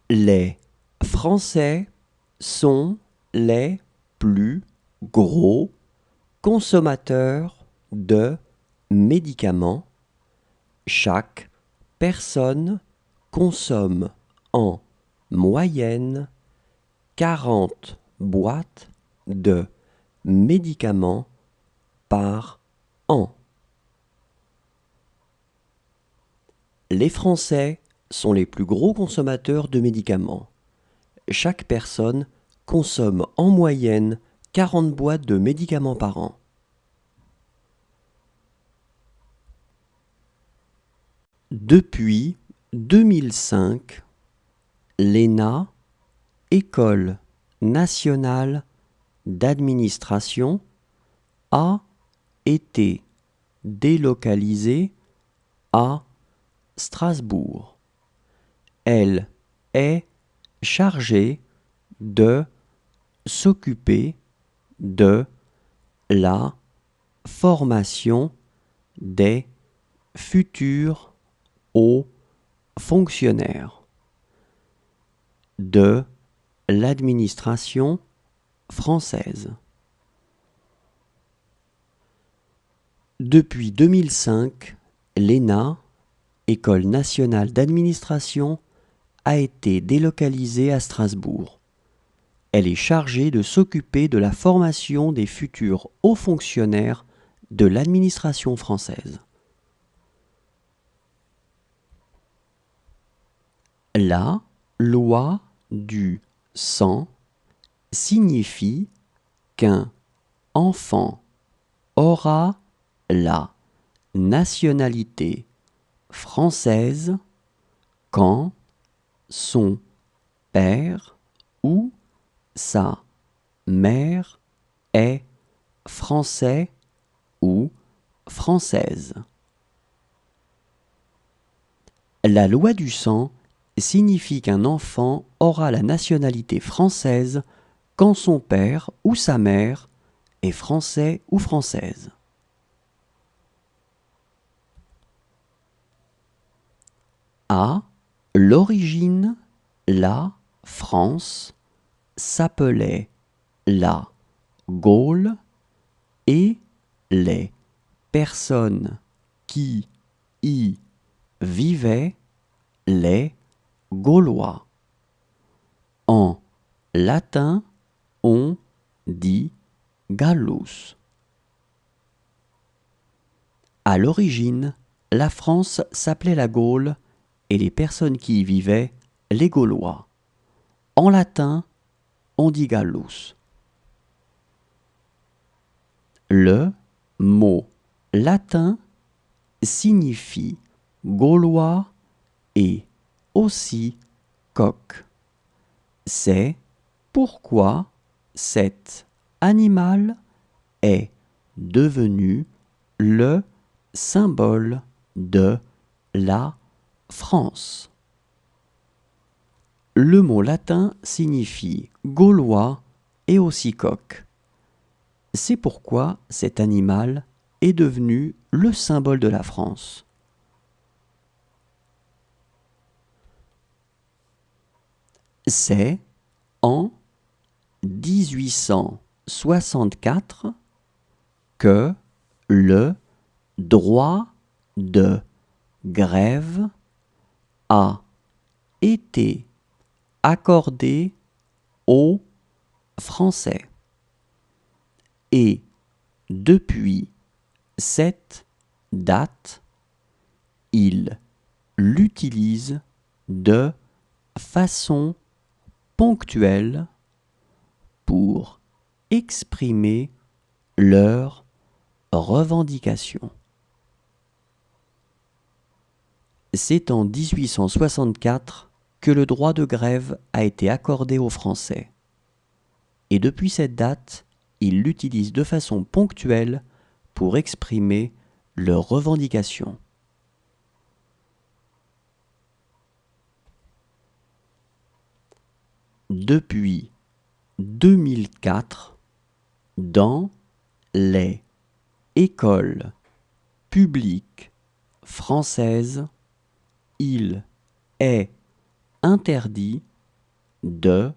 Les Français sont les plus gros consommateurs de médicaments. Chaque personne consomme en moyenne 40 boîtes de médicaments par an. Les Français sont les plus gros consommateurs de médicaments. Chaque personne consomme en moyenne 40 boîtes de médicaments par an. Depuis 2005, l'ENA, École nationale d'administration, a été délocalisée à Strasbourg. Elle est chargée de s'occuper de la formation des futurs hauts fonctionnaires de l'administration française. Depuis 2005, l'ENA, École nationale d'administration, a été délocalisée à Strasbourg. Elle est chargée de s'occuper de la formation des futurs hauts fonctionnaires de l'administration française. La loi du sang signifie qu'un enfant aura la nationalité française quand son père ou sa mère est français ou française. La loi du sang signifie qu'un enfant aura la nationalité française quand son père ou sa mère est français ou française. À l'origine, la France s'appelait la Gaule et les personnes qui y vivaient les Gaulois. En latin, on dit Gallus. À l'origine, la France s'appelait la Gaule et les personnes qui y vivaient les Gaulois. En latin, on dit Gallus. Le mot latin signifie gaulois et aussi coq. C'est pourquoi cet animal est devenu le symbole de la France. Le mot latin signifie gaulois et aussi coq. C'est pourquoi cet animal est devenu le symbole de la France. C'est en 1864 que le droit de grève a été accordé aux Français. Et depuis cette date, ils l'utilisent de façon ponctuelle pour exprimer leurs revendications. C'est en 1864 que le droit de grève a été accordé aux Français. Et depuis cette date, ils l'utilisent de façon ponctuelle pour exprimer leurs revendications. Depuis 2004, dans les écoles publiques françaises, il est interdit de